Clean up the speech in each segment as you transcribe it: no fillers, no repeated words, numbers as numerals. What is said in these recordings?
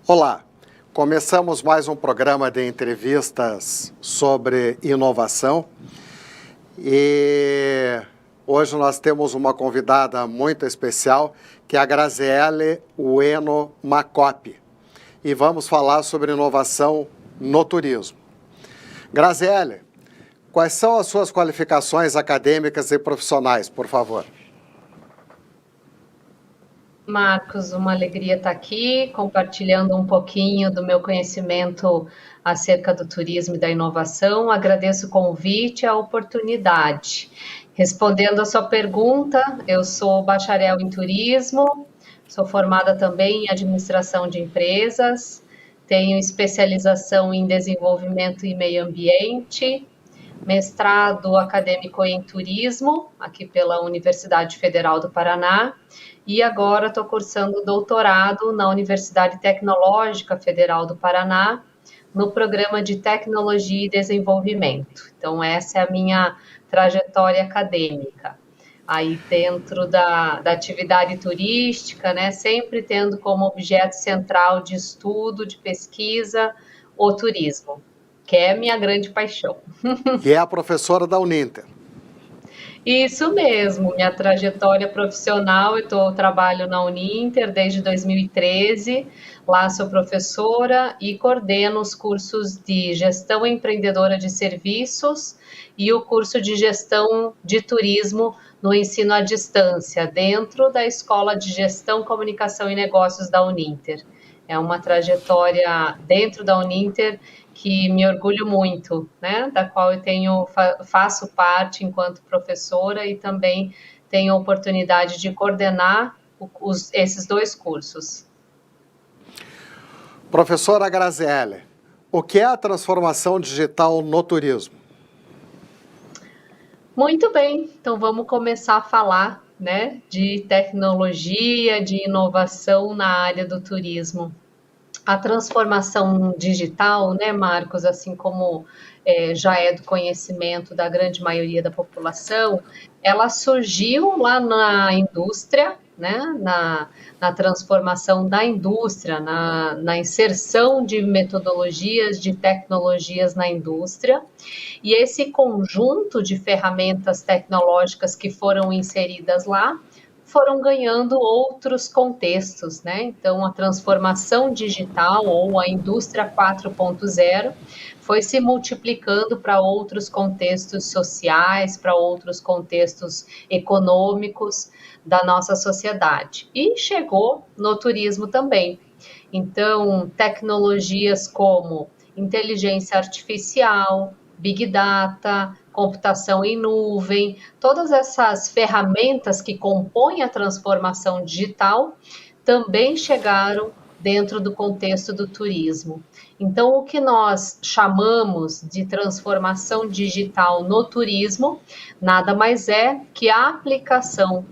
Olá, começamos mais um programa de entrevistas sobre inovação e hoje nós temos uma convidada muito especial, que é a Graziele Ueno Macoppi, e vamos falar sobre inovação no turismo. Graziele, quais são as suas qualificações acadêmicas e profissionais, por favor? Marcos, uma alegria estar aqui, compartilhando um pouquinho do meu conhecimento acerca do turismo e da inovação. Agradeço o convite e a oportunidade. Respondendo a sua pergunta, eu sou bacharel em turismo, sou formada também em administração de empresas, tenho especialização em desenvolvimento e meio ambiente, mestrado acadêmico em turismo, aqui pela Universidade Federal do Paraná, e agora estou cursando doutorado na Universidade Tecnológica Federal do Paraná, no programa de Tecnologia e Desenvolvimento. Então, essa é a minha trajetória acadêmica. Aí dentro da atividade turística, né, sempre tendo como objeto central de estudo, de pesquisa, o turismo, que é minha grande paixão. E é a professora da Uninter. Isso mesmo, minha trajetória profissional, trabalho na Uninter desde 2013, lá sou professora e coordeno os cursos de Gestão Empreendedora de Serviços e o curso de Gestão de Turismo no ensino à distância, dentro da Escola de Gestão, Comunicação e Negócios da Uninter. É uma trajetória dentro da Uninter que me orgulho muito, né, da qual eu faço parte enquanto professora e também tenho a oportunidade de coordenar esses dois cursos. Professora Graziele, o que é a transformação digital no turismo? Muito bem, então vamos começar a falar, né, de tecnologia, de inovação na área do turismo. A transformação digital, né, Marcos, assim como já é do conhecimento da grande maioria da população, ela surgiu lá na indústria, né, na transformação da indústria, na inserção de metodologias, de tecnologias na indústria, e esse conjunto de ferramentas tecnológicas que foram inseridas lá foram ganhando outros contextos, né? Então, a transformação digital ou a indústria 4.0 foi se multiplicando para outros contextos sociais, para outros contextos econômicos da nossa sociedade. E chegou no turismo também. Então, tecnologias como inteligência artificial, Big Data, computação em nuvem, todas essas ferramentas que compõem a transformação digital também chegaram dentro do contexto do turismo. Então, o que nós chamamos de transformação digital no turismo, nada mais é que a aplicação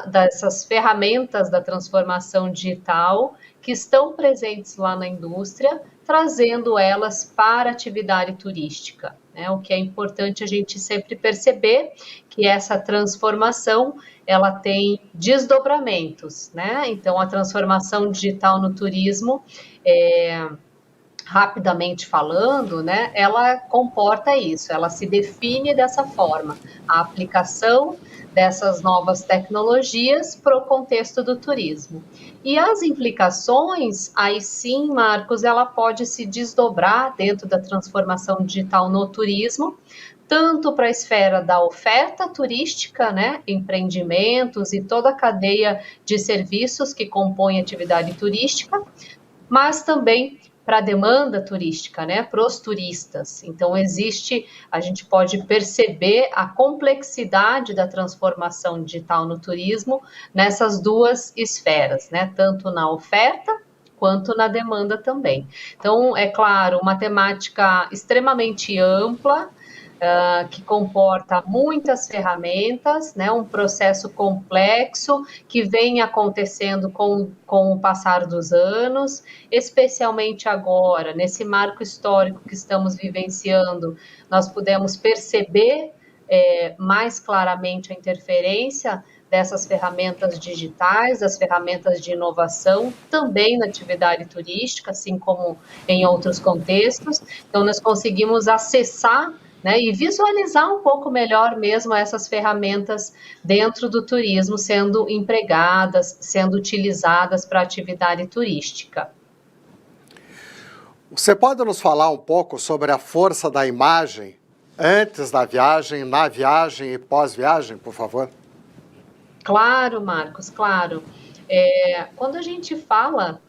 dessas ferramentas da transformação digital que estão presentes lá na indústria, trazendo elas para a atividade turística. Né? O que é importante a gente sempre perceber que essa transformação ela tem desdobramentos, né? Então, a transformação digital no turismo, rapidamente falando, né, ela comporta isso, ela se define dessa forma, a aplicação dessas novas tecnologias para o contexto do turismo. E as implicações, aí sim, Marcos, ela pode se desdobrar dentro da transformação digital no turismo, tanto para a esfera da oferta turística, né, empreendimentos e toda a cadeia de serviços que compõem a atividade turística, mas também para a demanda turística, né, para os turistas. Então, a gente pode perceber a complexidade da transformação digital no turismo nessas duas esferas, né, tanto na oferta quanto na demanda também. Então, é claro, uma temática extremamente ampla, que comporta muitas ferramentas, né, um processo complexo que vem acontecendo com o passar dos anos, especialmente agora, nesse marco histórico que estamos vivenciando, nós pudemos perceber mais claramente a interferência dessas ferramentas digitais, das ferramentas de inovação, também na atividade turística, assim como em outros contextos. Então, nós conseguimos acessar, né, e visualizar um pouco melhor mesmo essas ferramentas dentro do turismo sendo empregadas, sendo utilizadas para a atividade turística. Você pode nos falar um pouco sobre a força da imagem antes da viagem, na viagem e pós-viagem, por favor? Claro, Marcos, claro. Quando a gente fala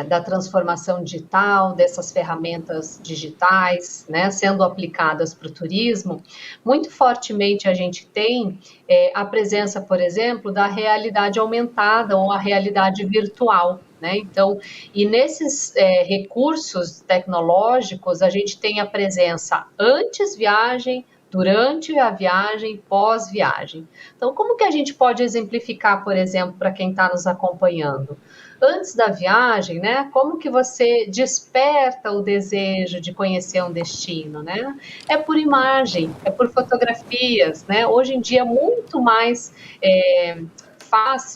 da transformação digital, dessas ferramentas digitais, né, sendo aplicadas para o turismo, muito fortemente a gente tem a presença, por exemplo, da realidade aumentada ou a realidade virtual. Né? Então, e nesses recursos tecnológicos, a gente tem a presença antes viagem, durante a viagem, pós-viagem. Então, como que a gente pode exemplificar, por exemplo, para quem está nos acompanhando? Antes da viagem, né? Como que você desperta o desejo de conhecer um destino, né? É por imagem, é por fotografias, né? Hoje em dia, muito mais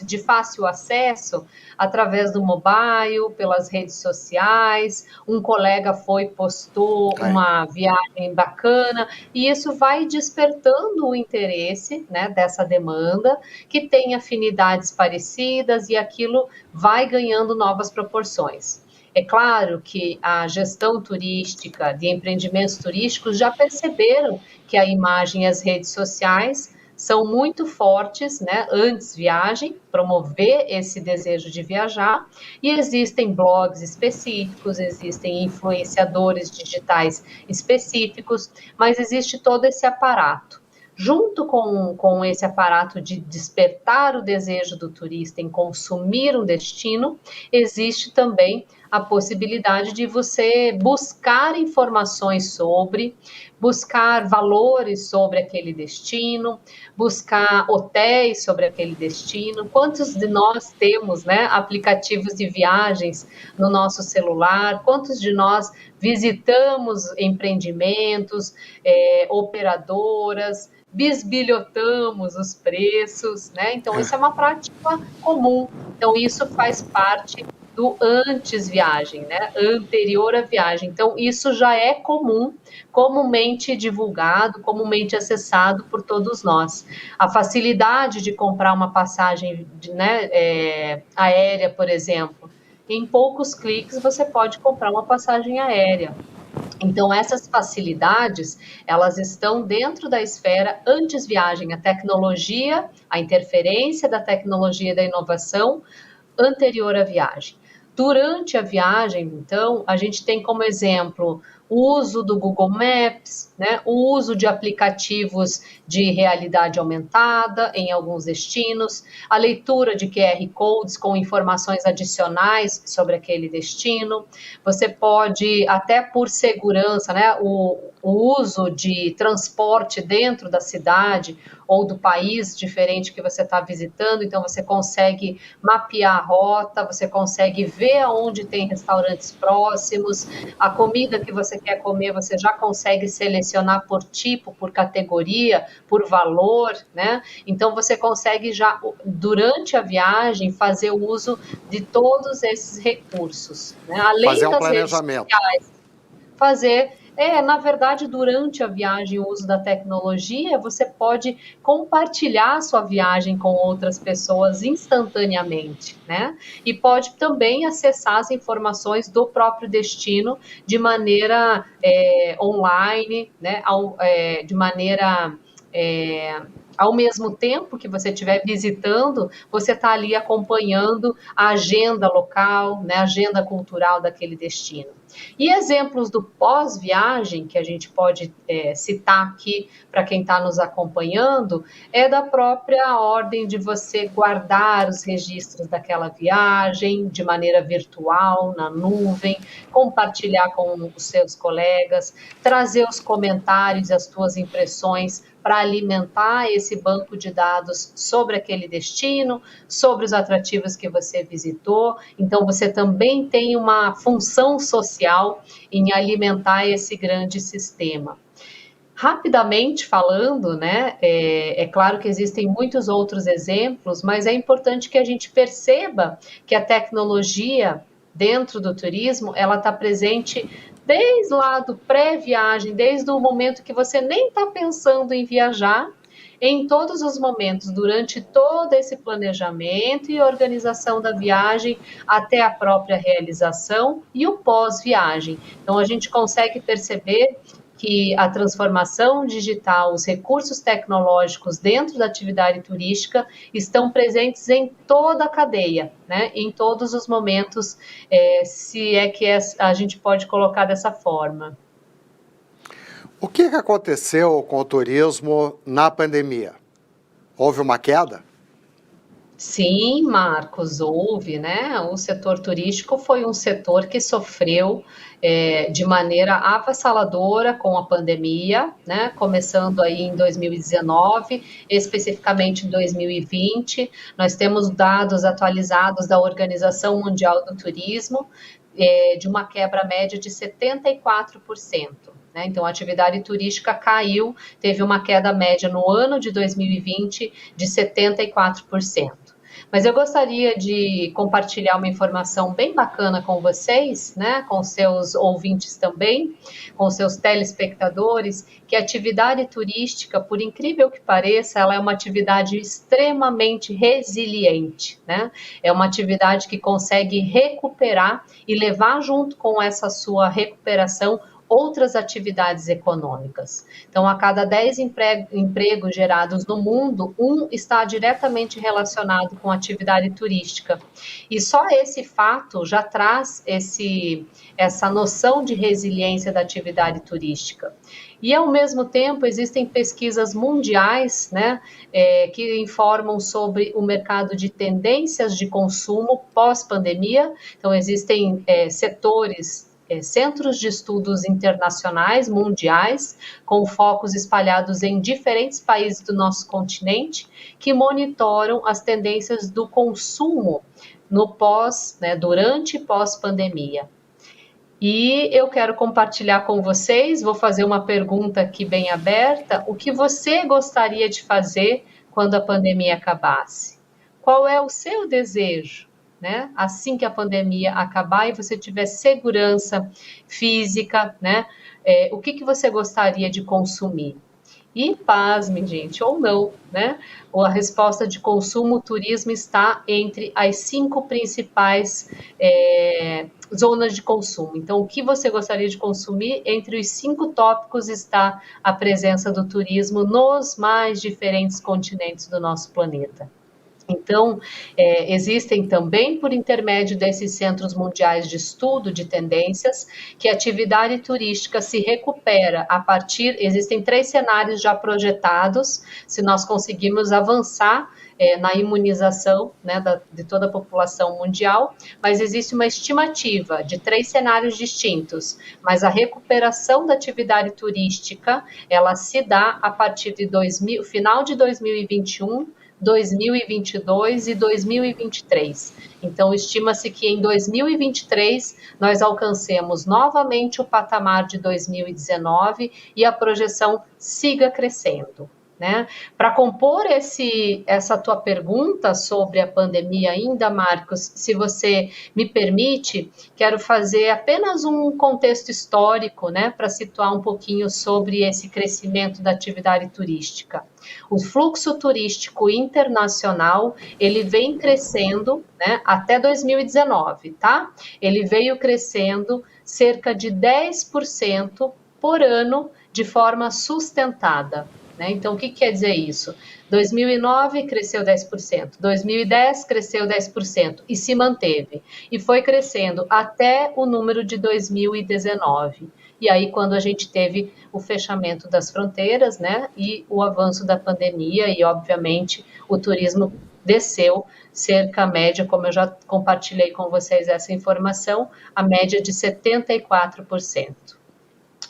de fácil acesso através do mobile, pelas redes sociais, um colega postou uma viagem bacana, e isso vai despertando o interesse, né, dessa demanda, que tem afinidades parecidas, e aquilo vai ganhando novas proporções. É claro que a gestão turística, de empreendimentos turísticos, já perceberam que a imagem e as redes sociais são muito fortes, né, antes viagem, promover esse desejo de viajar, e existem blogs específicos, existem influenciadores digitais específicos, mas existe todo esse aparato. Junto com esse aparato de despertar o desejo do turista em consumir um destino, existe também a possibilidade de você buscar informações sobre, buscar valores sobre aquele destino, buscar hotéis sobre aquele destino. Quantos de nós temos, né, aplicativos de viagens no nosso celular? Quantos de nós visitamos empreendimentos, operadoras, bisbilhotamos os preços, né? Então, isso é uma prática comum. Então, isso faz parte do antes viagem, né? Anterior à viagem. Então, isso já é comum, comumente divulgado, comumente acessado por todos nós. A facilidade de comprar uma passagem, né, aérea, por exemplo, em poucos cliques você pode comprar uma passagem aérea. Então, essas facilidades, elas estão dentro da esfera antes viagem, a tecnologia, a interferência da tecnologia e da inovação anterior à viagem. Durante a viagem, então, a gente tem como exemplo o uso do Google Maps, né, o uso de aplicativos de realidade aumentada em alguns destinos, a leitura de QR Codes com informações adicionais sobre aquele destino. Você pode, até por segurança, né, o uso de transporte dentro da cidade ou do país diferente que você está visitando, então você consegue mapear a rota, você consegue ver aonde tem restaurantes próximos, a comida que você quer comer, você já consegue selecionar por tipo, por categoria, por valor, né? Então você consegue já, durante a viagem, fazer o uso de todos esses recursos, né? Além fazer um das planejamento. redes sociais, fazer... na verdade, durante a viagem, o uso da tecnologia, você pode compartilhar a sua viagem com outras pessoas instantaneamente, né? E pode também acessar as informações do próprio destino de maneira online, né? De maneira... ao mesmo tempo que você estiver visitando, você está ali acompanhando a agenda local, né, a agenda cultural daquele destino. E exemplos do pós-viagem, que a gente pode citar aqui para quem está nos acompanhando, é da própria ordem de você guardar os registros daquela viagem de maneira virtual, na nuvem, compartilhar com os seus colegas, trazer os comentários e as suas impressões para alimentar esse banco de dados sobre aquele destino, sobre os atrativos que você visitou. Então, você também tem uma função social em alimentar esse grande sistema. Rapidamente falando, né, é claro que existem muitos outros exemplos, mas é importante que a gente perceba que a tecnologia dentro do turismo, ela está presente desde lá do pré-viagem, desde o momento que você nem está pensando em viajar, em todos os momentos, durante todo esse planejamento e organização da viagem, até a própria realização e o pós-viagem. Então, a gente consegue perceber que a transformação digital, os recursos tecnológicos dentro da atividade turística estão presentes em toda a cadeia, né? Em todos os momentos, se é que a gente pode colocar dessa forma. O que aconteceu com o turismo na pandemia? Houve uma queda? Sim, Marcos, houve, né? O setor turístico foi um setor que sofreu de maneira avassaladora com a pandemia, né? Começando aí em 2019, especificamente em 2020. Nós temos dados atualizados da Organização Mundial do Turismo, de uma quebra média de 74%. Né? Então, a atividade turística caiu, teve uma queda média no ano de 2020 de 74%. Mas eu gostaria de compartilhar uma informação bem bacana com vocês, né, com seus ouvintes também, com seus telespectadores, que a atividade turística, por incrível que pareça, ela é uma atividade extremamente resiliente, né? É uma atividade que consegue recuperar e levar junto com essa sua recuperação outras atividades econômicas. Então, a cada 10 empregos gerados no mundo, um está diretamente relacionado com atividade turística. E só esse fato já traz essa noção de resiliência da atividade turística. E, ao mesmo tempo, existem pesquisas mundiais, né, que informam sobre o mercado de tendências de consumo pós-pandemia. Então, existem setores, centros de estudos internacionais, mundiais, com focos espalhados em diferentes países do nosso continente, que monitoram as tendências do consumo no pós, né, durante e pós-pandemia. E eu quero compartilhar com vocês, vou fazer uma pergunta aqui bem aberta, o que você gostaria de fazer quando a pandemia acabasse? Qual é o seu desejo? Né? Assim que a pandemia acabar e você tiver segurança física, né? O que você gostaria de consumir? E pasme, gente, ou não, né? Ou a resposta de consumo turismo está entre as 5 principais zonas de consumo. Então, o que você gostaria de consumir? Entre os 5 tópicos está a presença do turismo nos mais diferentes continentes do nosso planeta. Então, existem também, por intermédio desses centros mundiais de estudo de tendências, que a atividade turística se recupera a partir. Existem 3 cenários já projetados, se nós conseguirmos avançar na imunização, né, de toda a população mundial, mas existe uma estimativa de 3 cenários distintos, mas a recuperação da atividade turística, ela se dá a partir de final de 2021, 2022 e 2023. Então, estima-se que em 2023 nós alcancemos novamente o patamar de 2019 e a projeção siga crescendo. Né? Para compor essa tua pergunta sobre a pandemia ainda, Marcos, se você me permite, quero fazer apenas um contexto histórico, né, para situar um pouquinho sobre esse crescimento da atividade turística. O fluxo turístico internacional, ele vem crescendo, né, até 2019, tá? Ele veio crescendo cerca de 10% por ano de forma sustentada. Né? Então, o que quer dizer isso? 2009 cresceu 10%, 2010 cresceu 10% e se manteve. E foi crescendo até o número de 2019. E aí, quando a gente teve o fechamento das fronteiras, né, e o avanço da pandemia, e obviamente o turismo desceu cerca a média, como eu já compartilhei com vocês essa informação, a média de 74%.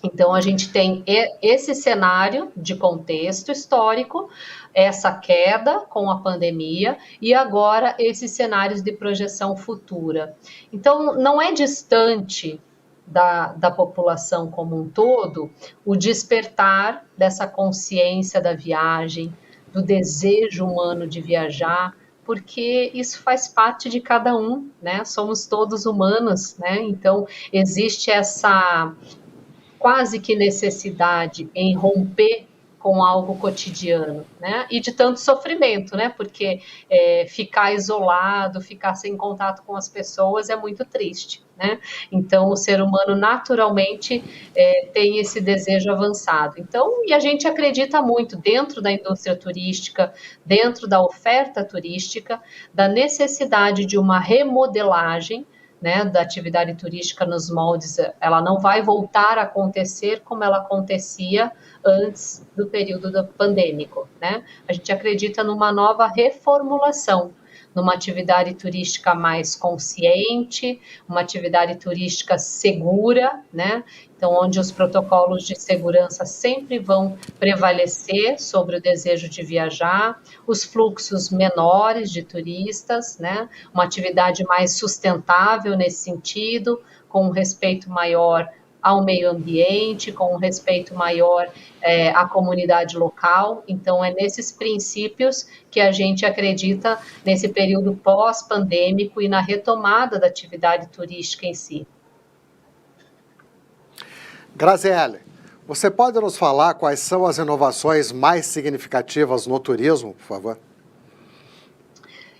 Então, a gente tem esse cenário de contexto histórico, essa queda com a pandemia e agora esses cenários de projeção futura. Então, não é distante da população como um todo, o despertar dessa consciência da viagem, do desejo humano de viajar, porque isso faz parte de cada um, né? Somos todos humanos, né? Então, existe essa quase que necessidade em romper com algo cotidiano, né? E de tanto sofrimento, né? Porque ficar isolado, ficar sem contato com as pessoas é muito triste, né? Então, o ser humano naturalmente tem esse desejo avançado. Então, e a gente acredita muito dentro da indústria turística, dentro da oferta turística, da necessidade de uma remodelagem, né, da atividade turística nos moldes, ela não vai voltar a acontecer como ela acontecia antes do período pandêmico, né? A gente acredita numa nova reformulação, numa atividade turística mais consciente, uma atividade turística segura, né? Então, onde os protocolos de segurança sempre vão prevalecer sobre o desejo de viajar, os fluxos menores de turistas, né? Uma atividade mais sustentável nesse sentido, com um respeito maior ao meio ambiente, com um respeito maior à comunidade local. Então, é nesses princípios que a gente acredita nesse período pós-pandêmico e na retomada da atividade turística em si. Graziele, você pode nos falar quais são as inovações mais significativas no turismo, por favor?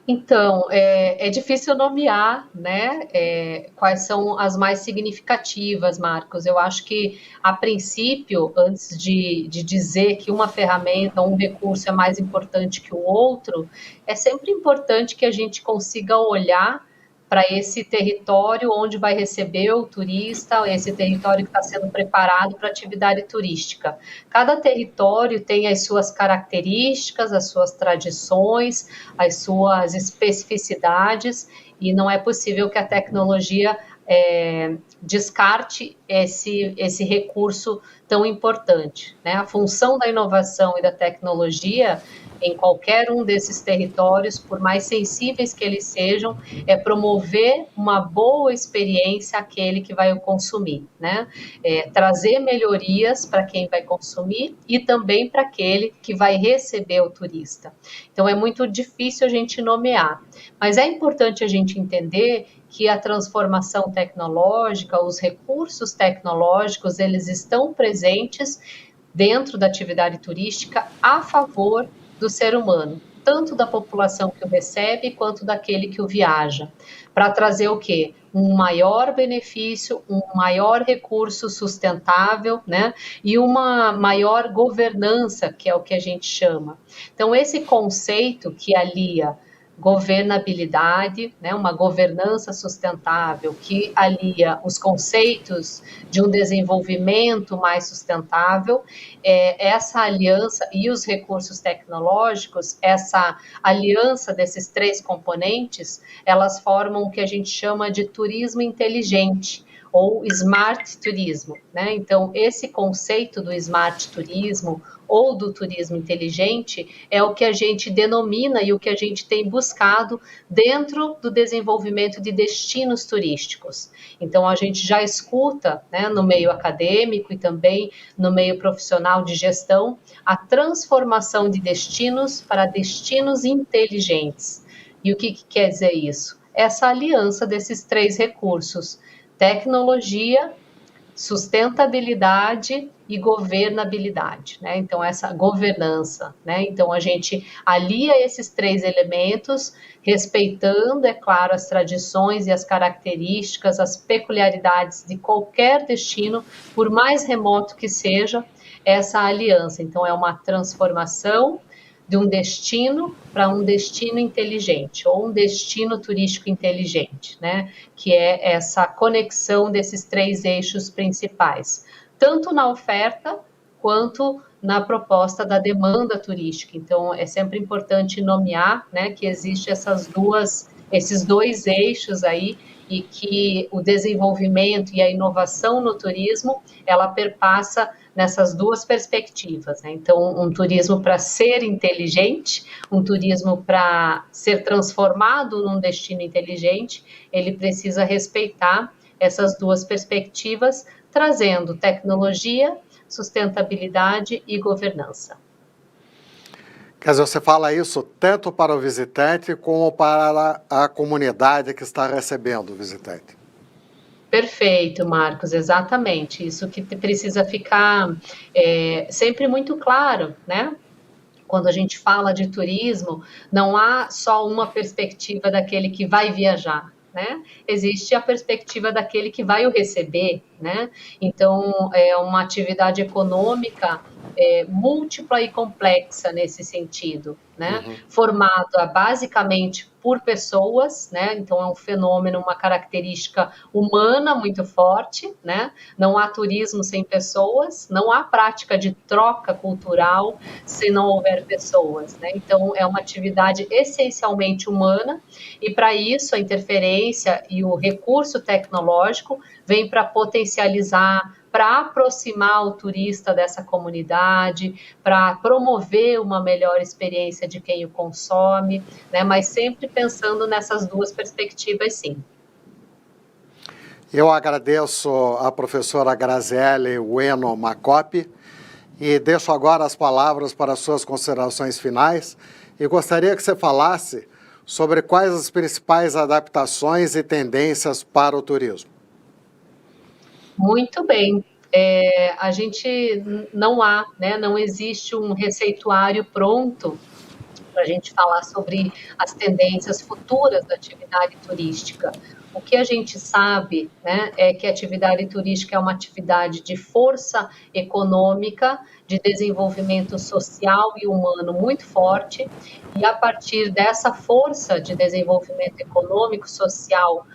Então, é difícil nomear, né, quais são as mais significativas, Marcos. Eu acho que, a princípio, antes de dizer que uma ferramenta ou um recurso é mais importante que o outro, é sempre importante que a gente consiga olhar para esse território onde vai receber o turista, esse território que está sendo preparado para atividade turística. Cada território tem as suas características, as suas tradições, as suas especificidades, e não é possível que a tecnologia descarte esse recurso tão importante, né? A função da inovação e da tecnologia em qualquer um desses territórios, por mais sensíveis que eles sejam, é promover uma boa experiência àquele que vai o consumir, né? Trazer melhorias para quem vai consumir e também para aquele que vai receber o turista. Então, é muito difícil a gente nomear, mas é importante a gente entender que a transformação tecnológica, os recursos tecnológicos, eles estão presentes dentro da atividade turística a favor do ser humano, tanto da população que o recebe, quanto daquele que o viaja, para trazer o quê? Um maior benefício, um maior recurso sustentável, né? E uma maior governança, que é o que a gente chama. Então, esse conceito que alia governabilidade, né, uma governança sustentável que alia os conceitos de um desenvolvimento mais sustentável, essa aliança e os recursos tecnológicos, essa aliança desses três componentes, elas formam o que a gente chama de turismo inteligente, ou smart turismo, né? Então, esse conceito do smart turismo ou do turismo inteligente é o que a gente denomina e o que a gente tem buscado dentro do desenvolvimento de destinos turísticos. Então, a gente já escuta, né, no meio acadêmico e também no meio profissional de gestão, a transformação de destinos para destinos inteligentes. E o que quer dizer isso? Essa aliança desses três recursos: tecnologia, sustentabilidade e governabilidade, né? Então, essa governança, né? Então, a gente alia esses três elementos, respeitando, é claro, as tradições e as características, as peculiaridades de qualquer destino, por mais remoto que seja, essa aliança. Então, é uma transformação de um destino para um destino inteligente, ou um destino turístico inteligente, né? Que é essa conexão desses três eixos principais, tanto na oferta quanto na proposta da demanda turística. Então, é sempre importante nomear, né, que existe esses dois eixos aí, e que o desenvolvimento e a inovação no turismo, ela perpassa nessas duas perspectivas, né? Então, um turismo para ser inteligente, um turismo para ser transformado num destino inteligente, ele precisa respeitar essas duas perspectivas, trazendo tecnologia, sustentabilidade e governança. Quer dizer, você fala isso tanto para o visitante como para a comunidade que está recebendo o visitante. Perfeito, Marcos, exatamente. Isso que precisa ficar sempre muito claro, né? Quando a gente fala de turismo, não há só uma perspectiva daquele que vai viajar, né? Existe a perspectiva daquele que vai o receber, né? Então, é uma atividade econômica múltipla e complexa nesse sentido, né? Formada basicamente por pessoas, né? Então, é um fenômeno, uma característica humana muito forte, né? Não há turismo sem pessoas, não há prática de troca cultural se não houver pessoas, né? Então, é uma atividade essencialmente humana e, para isso, a interferência e o recurso tecnológico vem para potencializar, para aproximar o turista dessa comunidade, para promover uma melhor experiência de quem o consome, né? Mas sempre pensando nessas duas perspectivas, sim. Eu agradeço a professora Graziele Ueno Macoppi e deixo agora as palavras para suas considerações finais e gostaria que você falasse sobre quais as principais adaptações e tendências para o turismo. Muito bem. A gente não há, né, não existe um receituário pronto para a gente falar sobre as tendências futuras da atividade turística. O que a gente sabe, né, é que a atividade turística é uma atividade de força econômica, de desenvolvimento social e humano muito forte, e a partir dessa força de desenvolvimento econômico, social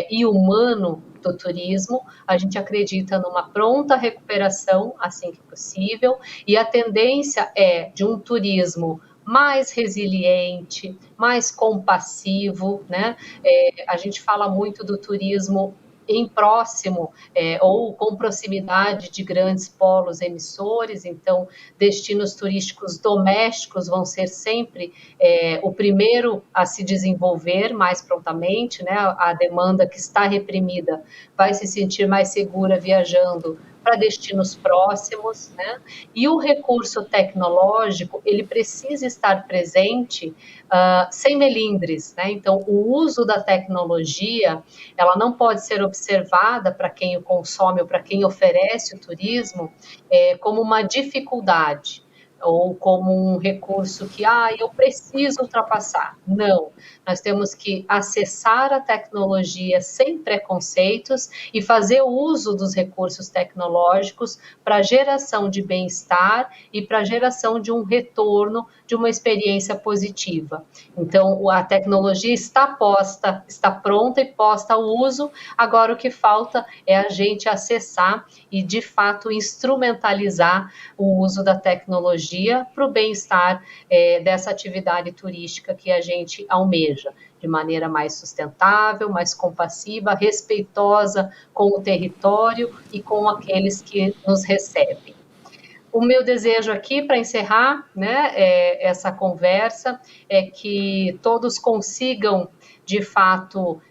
e humano do turismo, a gente acredita numa pronta recuperação assim que possível, e a tendência é de um turismo mais resiliente, mais compassivo, né? A gente fala muito do turismo em próximo ou com proximidade de grandes polos emissores, então destinos turísticos domésticos vão ser sempre o primeiro a se desenvolver mais prontamente, né? A demanda que está reprimida vai se sentir mais segura viajando para destinos próximos, né? E o recurso tecnológico, ele precisa estar presente sem melindres, né? Então, o uso da tecnologia, ela não pode ser observada para quem o consome ou para quem oferece o turismo como uma dificuldade ou como um recurso que, eu preciso ultrapassar. Não, nós temos que acessar a tecnologia sem preconceitos e fazer uso dos recursos tecnológicos para a geração de bem-estar e para a geração de um retorno de uma experiência positiva. Então, a tecnologia está posta, está pronta e posta ao uso, agora o que falta é a gente acessar e, de fato, instrumentalizar o uso da tecnologia para o bem-estar dessa atividade turística que a gente almeja, de maneira mais sustentável, mais compassiva, respeitosa com o território e com aqueles que nos recebem. O meu desejo aqui, para encerrar, né, essa conversa, é que todos consigam, de fato,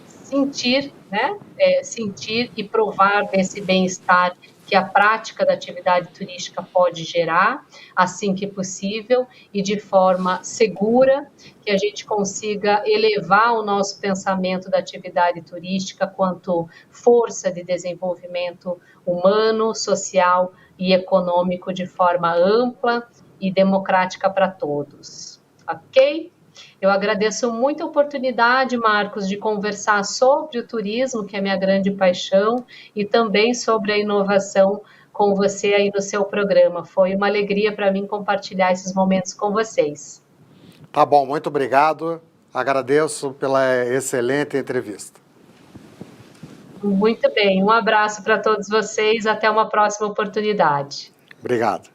sentir, né, sentir e provar desse bem-estar que a prática da atividade turística pode gerar, assim que possível, e de forma segura, que a gente consiga elevar o nosso pensamento da atividade turística quanto força de desenvolvimento humano, social e econômico de forma ampla e democrática para todos. Ok? Eu agradeço muito a oportunidade, Marcos, de conversar sobre o turismo, que é minha grande paixão, e também sobre a inovação com você aí no seu programa. Foi uma alegria para mim compartilhar esses momentos com vocês. Tá bom, muito obrigado. Agradeço pela excelente entrevista. Muito bem, um abraço para todos vocês, até uma próxima oportunidade. Obrigado.